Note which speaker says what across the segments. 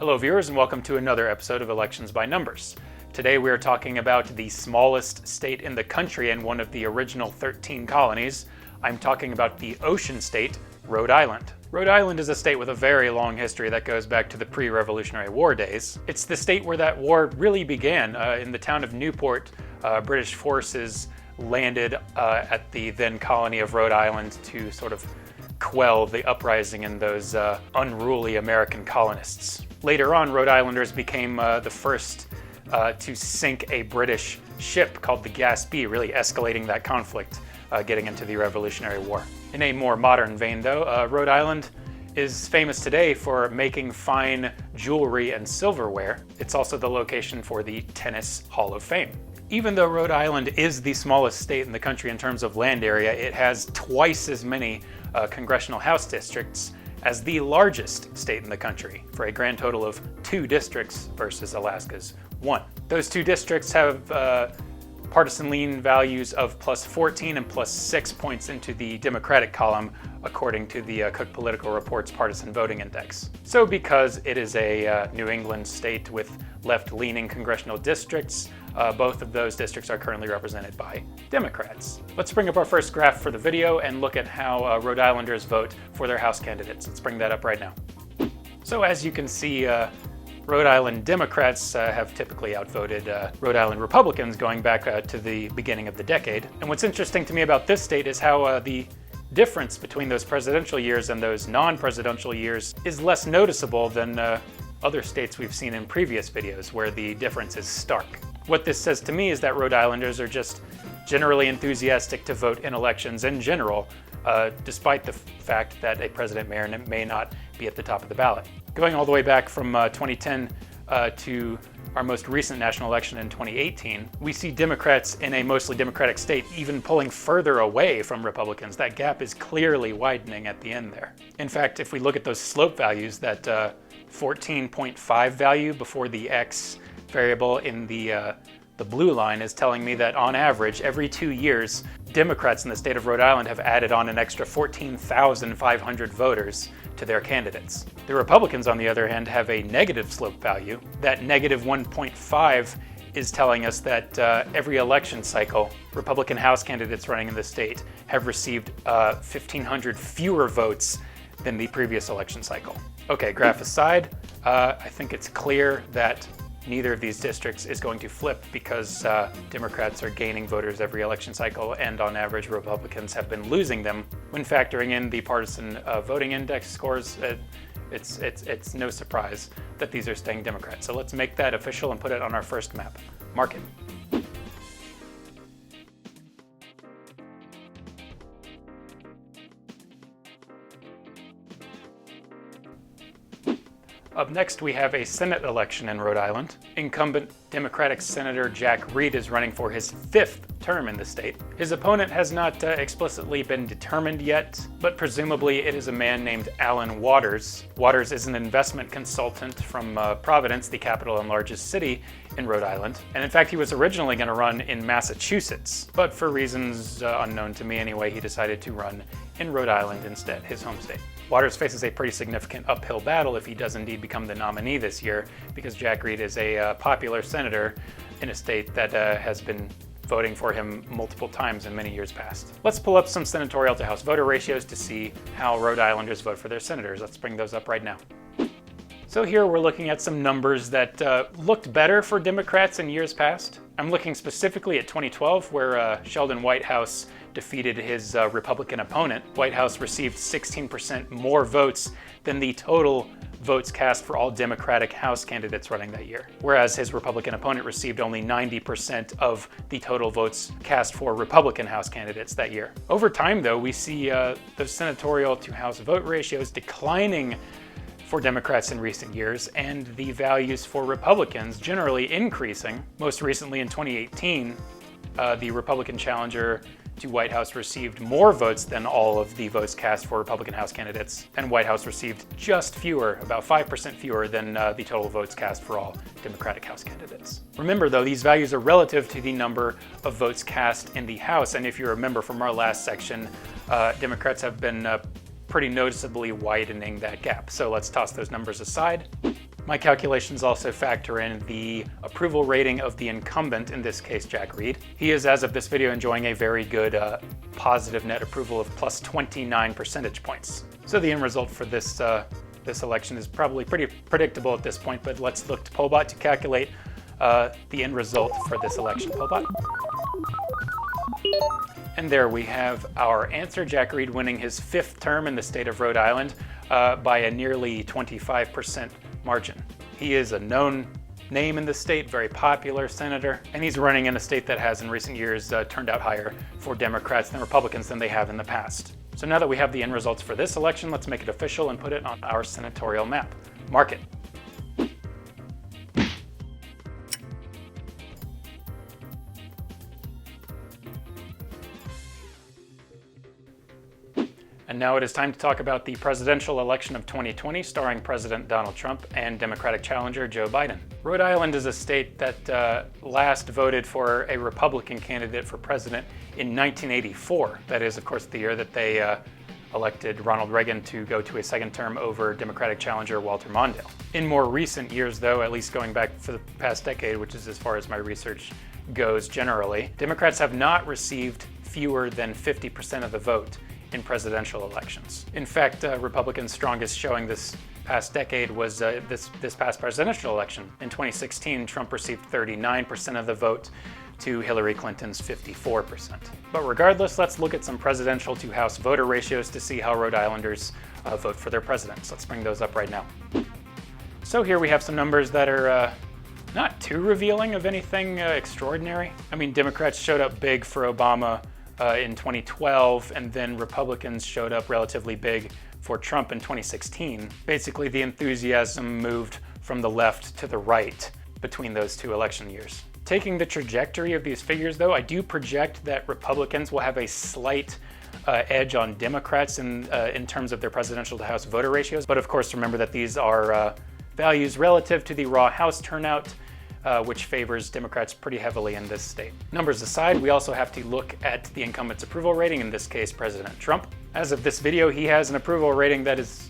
Speaker 1: Hello viewers, and welcome to another episode of Elections by Numbers. Today we are talking about the smallest state in the country and one of the original 13 colonies. I'm talking about the ocean state, Rhode Island. Rhode Island is a state with a very long history that goes back to the pre-Revolutionary War days. It's the state where that war really began. In the town of Newport, British forces landed at the then colony of Rhode Island to sort of quell the uprising in those unruly American colonists. Later on, Rhode Islanders became the first to sink a British ship called the Gaspee, really escalating that conflict, getting into the Revolutionary War. In a more modern vein though, Rhode Island is famous today for making fine jewelry and silverware. It's also the location for the Tennis Hall of Fame. Even though Rhode Island is the smallest state in the country in terms of land area, it has twice as many congressional House districts as the largest state in the country, for a grand total of 2 districts versus Alaska's 1. Those 2 districts have partisan lean values of +14 and +6 points into the Democratic column, according to the Cook Political Report's Partisan Voting Index. So because it is a New England state with left-leaning congressional districts, both of those districts are currently represented by Democrats. Let's bring up our first graph for the video and look at how Rhode Islanders vote for their House candidates. Let's bring that up right now. So as you can see, Rhode Island Democrats have typically outvoted Rhode Island Republicans going back to the beginning of the decade. And what's interesting to me about this state is how the difference between those presidential years and those non-presidential years is less noticeable than other states we've seen in previous videos where the difference is stark. What this says to me is that Rhode Islanders are just generally enthusiastic to vote in elections in general, despite the fact that a president may not be at the top of the ballot. Going all the way back from 2010 to our most recent national election in 2018, we see Democrats in a mostly Democratic state even pulling further away from Republicans. That gap is clearly widening at the end there. In fact, if we look at those slope values, that 14.5 value before the X variable in the blue line is telling me that on average, every 2 years, Democrats in the state of Rhode Island have added on an extra 14,500 voters to their candidates. The Republicans, on the other hand, have a negative slope value. That negative 1.5 is telling us that every election cycle, Republican House candidates running in the state have received 1,500 fewer votes than the previous election cycle. Okay, graph aside, I think it's clear that neither of these districts is going to flip because Democrats are gaining voters every election cycle, and on average Republicans have been losing them. When factoring in the partisan voting index scores, it's no surprise that these are staying Democrat. So let's make that official and put it on our first map. Mark it. Up next, we have a Senate election in Rhode Island. Incumbent Democratic Senator Jack Reed is running for his 5th term in the state. His opponent has not explicitly been determined yet, but presumably it is a man named Alan Waters. Waters is an investment consultant from Providence, the capital and largest city in Rhode Island. And in fact, he was originally going to run in Massachusetts, but for reasons unknown to me anyway, he decided to run in Rhode Island instead, his home state. Waters faces a pretty significant uphill battle if he does indeed become the nominee this year, because Jack Reed is a popular senator in a state that has been voting for him multiple times in many years past. Let's pull up some senatorial to House voter ratios to see how Rhode Islanders vote for their senators. Let's bring those up right now. So here we're looking at some numbers that looked better for Democrats in years past. I'm looking specifically at 2012, where Sheldon Whitehouse defeated his Republican opponent. Whitehouse received 16% more votes than the total votes cast for all Democratic House candidates running that year, whereas his Republican opponent received only 90% of the total votes cast for Republican House candidates that year. Over time, though, we see those senatorial to House vote ratios declining for Democrats in recent years, and the values for Republicans generally increasing. Most recently in 2018, the Republican challenger to Whitehouse received more votes than all of the votes cast for Republican House candidates, and Whitehouse received just fewer, about 5% fewer than the total votes cast for all Democratic House candidates. Remember though, these values are relative to the number of votes cast in the House, and if you remember from our last section, Democrats have been pretty noticeably widening that gap. So let's toss those numbers aside. My calculations also factor in the approval rating of the incumbent, in this case Jack Reed. He is, as of this video, enjoying a very good positive net approval of plus 29 percentage points. So the end result for this election is probably pretty predictable at this point, but let's look to Pollbot to calculate the end result for this election. Pollbot. And there we have our answer, Jack Reed winning his 5th term in the state of Rhode Island by a nearly 25% margin. He is a known name in the state, very popular senator, and he's running in a state that has in recent years turned out higher for Democrats than Republicans than they have in the past. So now that we have the end results for this election, let's make it official and put it on our senatorial map. Mark it. And now it is time to talk about the presidential election of 2020, starring President Donald Trump and Democratic challenger Joe Biden. Rhode Island is a state that last voted for a Republican candidate for president in 1984. That is, of course, the year that they elected Ronald Reagan to go to a 2nd term over Democratic challenger Walter Mondale. In more recent years, though, at least going back for the past decade, which is as far as my research goes generally, Democrats have not received fewer than 50% of the vote in presidential elections. In fact, Republicans' strongest showing this past decade was this past presidential election. In 2016, Trump received 39% of the vote to Hillary Clinton's 54%. But regardless, let's look at some presidential to House voter ratios to see how Rhode Islanders vote for their presidents. Let's bring those up right now. So here we have some numbers that are not too revealing of anything extraordinary. I mean, Democrats showed up big for Obama in 2012, and then Republicans showed up relatively big for Trump in 2016. Basically, the enthusiasm moved from the left to the right between those two election years. Taking the trajectory of these figures, though, I do project that Republicans will have a slight edge on Democrats in terms of their presidential to House voter ratios. But of course, remember that these are values relative to the raw House turnout, which favors Democrats pretty heavily in this state. Numbers aside, we also have to look at the incumbent's approval rating, in this case, President Trump. As of this video, he has an approval rating that is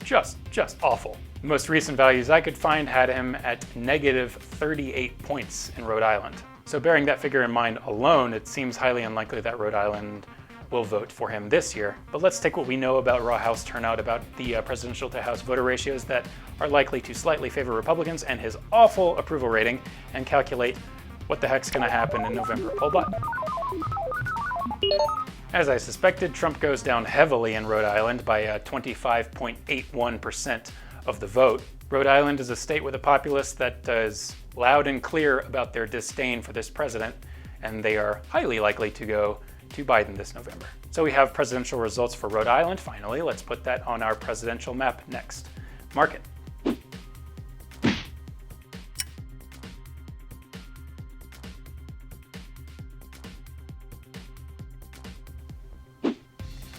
Speaker 1: just awful. The most recent values I could find had him at negative 38 points in Rhode Island. So bearing that figure in mind alone, it seems highly unlikely that Rhode Island will vote for him this year. But let's take what we know about raw House turnout, about the presidential to House voter ratios that are likely to slightly favor Republicans, and his awful approval rating, and calculate what the heck's gonna happen in November. Pollbot. As I suspected, Trump goes down heavily in Rhode Island by 25.81% of the vote. Rhode Island is a state with a populace that is loud and clear about their disdain for this president, and they are highly likely to go to Biden this November. So we have presidential results for Rhode Island. Finally, let's put that on our presidential map next. Mark it.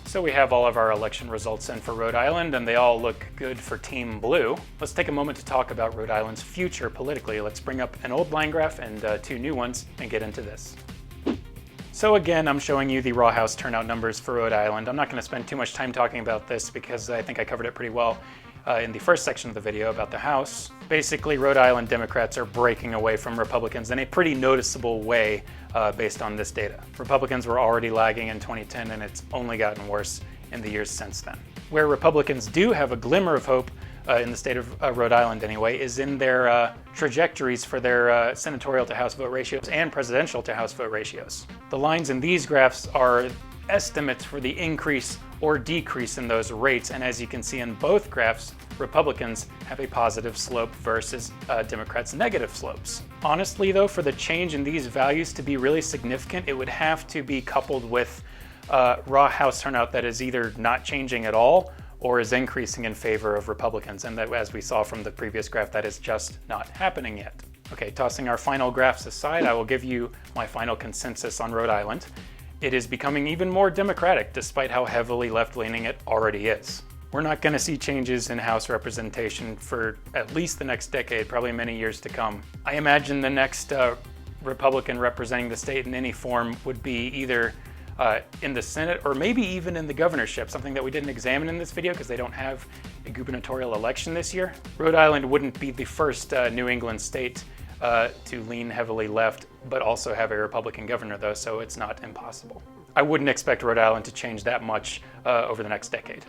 Speaker 1: So we have all of our election results in for Rhode Island, and they all look good for Team Blue. Let's take a moment to talk about Rhode Island's future politically. Let's bring up an old line graph and 2 new ones and get into this. So again, I'm showing you the raw House turnout numbers for Rhode Island. I'm not going to spend too much time talking about this because I think I covered it pretty well in the first section of the video about the House. Basically, Rhode Island Democrats are breaking away from Republicans in a pretty noticeable way based on this data. Republicans were already lagging in 2010, and it's only gotten worse in the years since then. Where Republicans do have a glimmer of hope in the state of Rhode Island anyway, is in their trajectories for their senatorial to House vote ratios and presidential to House vote ratios. The lines in these graphs are estimates for the increase or decrease in those rates, and as you can see in both graphs, Republicans have a positive slope versus Democrats' negative slopes. Honestly though, for the change in these values to be really significant, it would have to be coupled with raw House turnout that is either not changing at all or is increasing in favor of Republicans, and that, as we saw from the previous graph, that is just not happening yet. Okay, tossing our final graphs aside, I will give you my final consensus on Rhode Island. It is becoming even more Democratic, despite how heavily left-leaning it already is. We're not going to see changes in House representation for at least the next decade, probably many years to come. I imagine the next Republican representing the state in any form would be either in the Senate, or maybe even in the governorship, something that we didn't examine in this video because they don't have a gubernatorial election this year. Rhode Island wouldn't be the first New England state to lean heavily left, but also have a Republican governor though, so it's not impossible. I wouldn't expect Rhode Island to change that much over the next decade.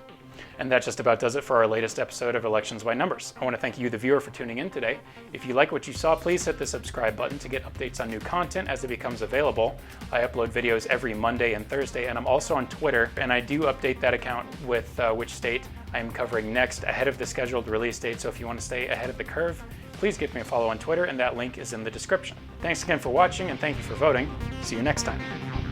Speaker 1: And that just about does it for our latest episode of Elections by Numbers. I want to thank you, the viewer, for tuning in today. If you like what you saw, please hit the subscribe button to get updates on new content as it becomes available. I upload videos every Monday and Thursday, and I'm also on Twitter, and I do update that account with which state I am covering next ahead of the scheduled release date, so if you want to stay ahead of the curve, please give me a follow on Twitter, and that link is in the description. Thanks again for watching, and thank you for voting. See you next time.